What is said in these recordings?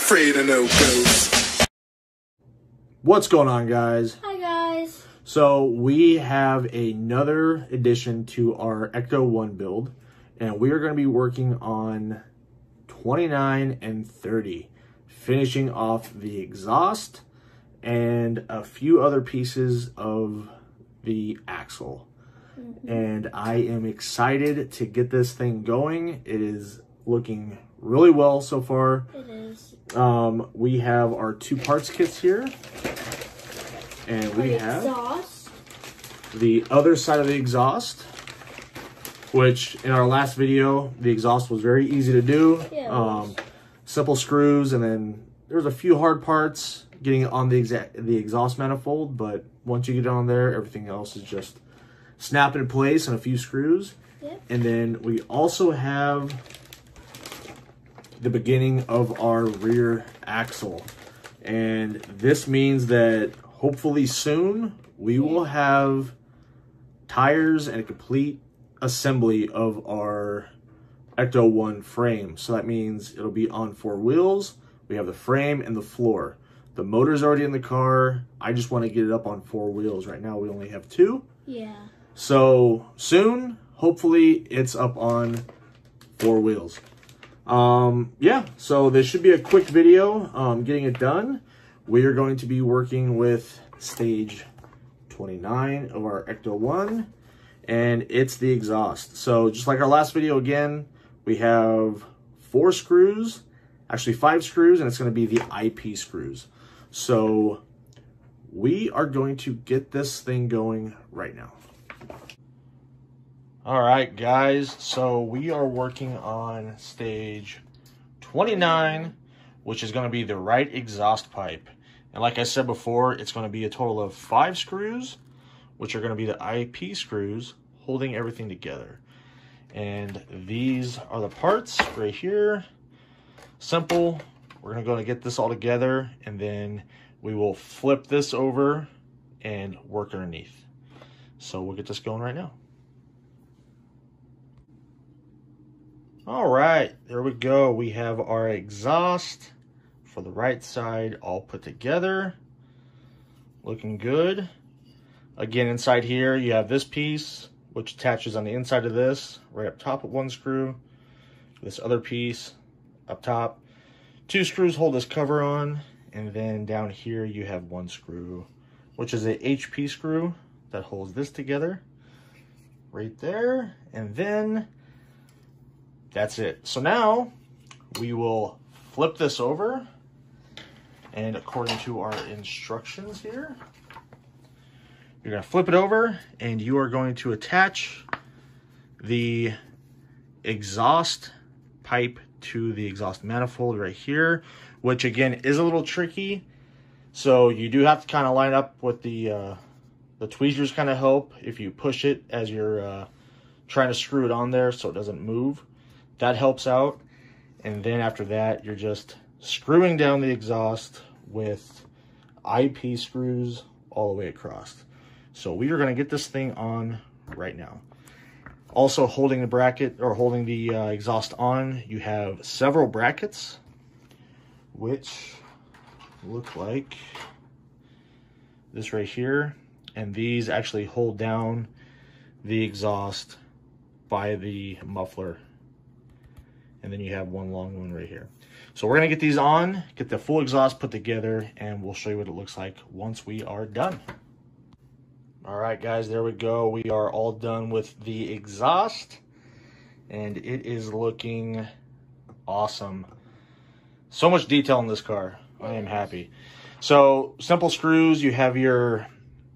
afraid of no ghosts. What's going on, guys? Hi, guys. So we have another addition to our Ecto 1 build, and we are going to be working on 29 and 30, finishing off the exhaust and a few other pieces of the axle. And I am excited to get this thing going. It is looking really well so far. It is. We have our two parts kits here, and we have exhaust. the other side of the exhaust, which in our last video, the exhaust was very easy to do. Yeah, simple screws, and then there's a few hard parts getting it on the exhaust manifold, but once you get it on there, everything else is just snap in place and a few screws. Yep. And then we also have the beginning of our rear axle, and this means that hopefully soon we will have tires and a complete assembly of our Ecto 1 frame. So that means it'll be on 4 wheels. We have the frame and the floor. The motor's already in the car. I just want to get it up on 4 wheels. Right now we only have 2. Yeah. So soon, hopefully it's up on 4 wheels. Yeah, so this should be a quick video getting it done. We are going to be working with stage 29 of our Ecto 1, and it's the exhaust. So just like our last video again, we have 4 screws, actually 5 screws, and it's going to be the IP screws. So we are going to get this thing going right now. All right, guys, so we are working on stage 29, which is going to be the right exhaust pipe. And like I said before, it's going to be a total of 5 screws, which are going to be the IP screws holding everything together. And these are the parts right here. Simple. We're going to get this all together, and then we will flip this over and work underneath. So we'll get this going right now. All right, there we go. We have our exhaust for the right side all put together. Looking good. Again, inside here, you have this piece, which attaches on the inside of this, right up top with 1 screw. This other piece up top. 2 screws hold this cover on, and then down here you have 1 screw, which is a HP screw that holds this together right there. And then that's it. So now we will flip this over, and according to our instructions here, you're going to flip it over, and you are going to attach the exhaust pipe to the exhaust manifold right here, which again is a little tricky. So you do have to kind of line up with the tweezers, kind of help if you push it as you're trying to screw it on there so it doesn't move. That helps out. And then after that, you're just screwing down the exhaust with IP screws all the way across. So we are going to get this thing on right now. Also holding the bracket, or holding the exhaust on, you have several brackets, which look like this right here. And these actually hold down the exhaust by the muffler. And then you have one long one right here. So we're going to get these on, get the full exhaust put together, and we'll show you what it looks like once we are done. All right, guys, there we go. We are all done with the exhaust, and it is looking awesome. So much detail in this car. I am happy. So simple screws. You have your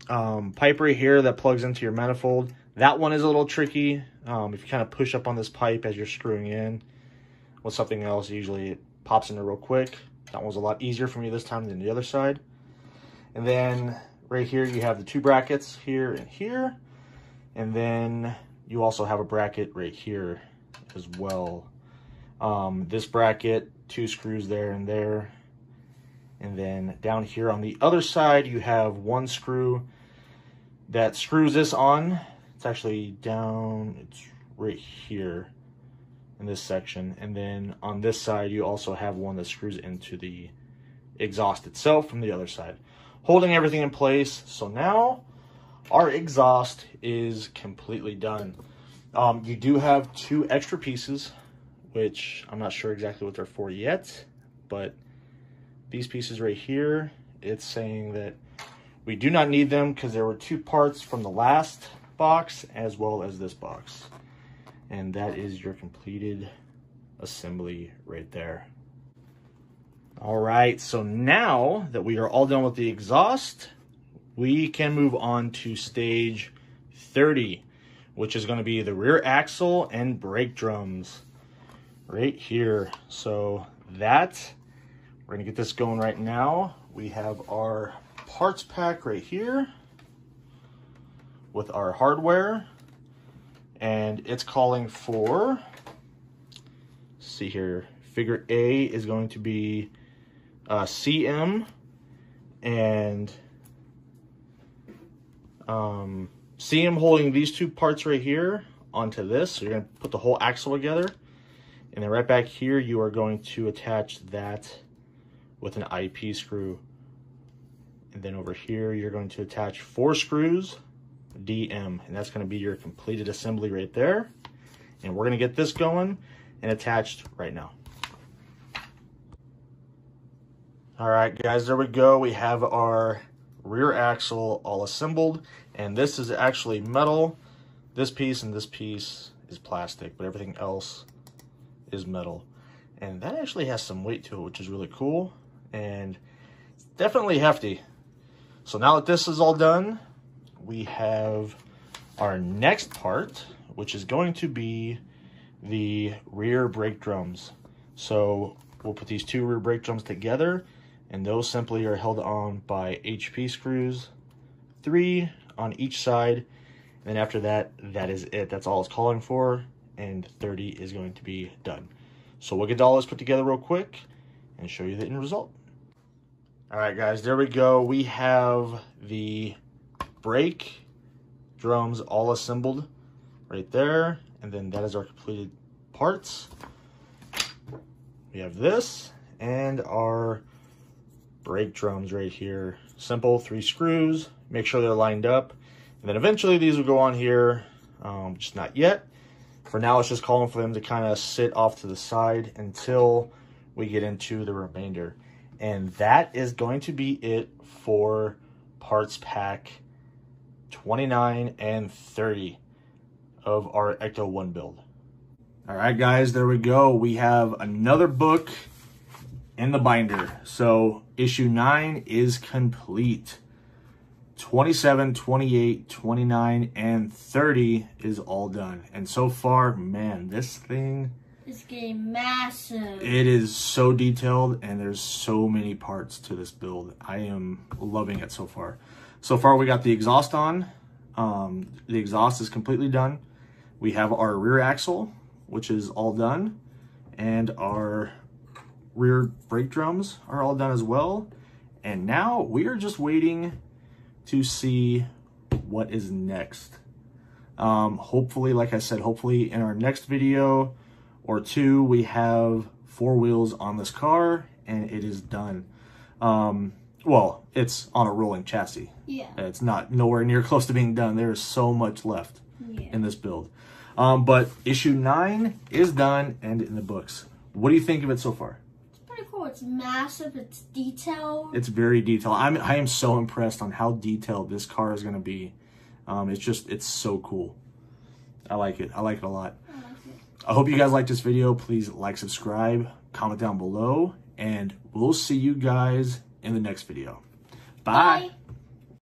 pipe right here that plugs into your manifold. That one is a little tricky. If you kind of push up on this pipe as you're screwing in with something else, usually it pops in there real quick. That one was a lot easier for me this time than the other side. And then right here you have the 2 brackets here and here. And then you also have a bracket right here as well. This bracket, 2 screws there and there. And then down here on the other side, you have 1 screw that screws this on. It's actually down, it's right here. in this section. And then on this side, you also have one that screws into the exhaust itself from the other side, holding everything in place. So now our exhaust is completely done. You do have 2 extra pieces, which I'm not sure exactly what they're for yet, but these pieces right here, it's saying that we do not need them because there were 2 parts from the last box as well as this box. And that is your completed assembly right there. All right, so now that we are all done with the exhaust, we can move on to stage 30, which is going to be the rear axle and brake drums right here. So that, we're going to get this going right now. We have our parts pack right here with our hardware, and it's calling for, let's see here, figure A is going to be CM, and CM holding these 2 parts right here onto this. So you're going to put the whole axle together, and then right back here you are going to attach that with an IP screw. And then over here you're going to attach 4 screws, DM, and that's going to be your completed assembly right there. And we're going to get this going and attached right now. All right, guys, there we go. We have our rear axle all assembled, and this is actually metal. This piece and this piece is plastic, but everything else is metal. And that actually has some weight to it, which is really cool, and it's definitely hefty. So now that this is all done, we have our next part, which is going to be the rear brake drums. So we'll put these 2 rear brake drums together, and those simply are held on by HP screws, 3 on each side. And then after that, that is it. That's all it's calling for, and 30 is going to be done. So we'll get all this put together real quick and show you the end result. All right, guys, there we go. We have the brake drums all assembled right there, and then that is our completed parts. We have this and our brake drums right here. Simple 3 screws, make sure they're lined up, and then eventually these will go on here, just not yet. For now, it's just calling for them to kind of sit off to the side until we get into the remainder. And that is going to be it for parts pack 29 and 30 of our Ecto 1 build. All right, guys, there we go. We have another book in the binder. So issue 9 is complete. 27, 28, 29, and 30 is all done. And so far, man, this thing is getting massive. It is so detailed, and there's so many parts to this build. I am loving it so far. So far, we got the exhaust on. The exhaust is completely done. We have our rear axle, which is all done, and our rear brake drums are all done as well. And now we are just waiting to see what is next. Hopefully, like I said, hopefully in our next video or 2, we have 4 wheels on this car and it is done. Well, it's on a rolling chassis. Yeah. It's not nowhere near close to being done. There is so much left in this build. But issue 9 is done and in the books. What do you think of it so far? It's pretty cool. It's massive. It's detailed. It's very detailed. I am so impressed on how detailed this car is going to be. It's so cool. I like it. I like it a lot. I like it. I hope you guys like this video. Please like, subscribe, comment down below, and we'll see you guys in the next video. Bye. Bye.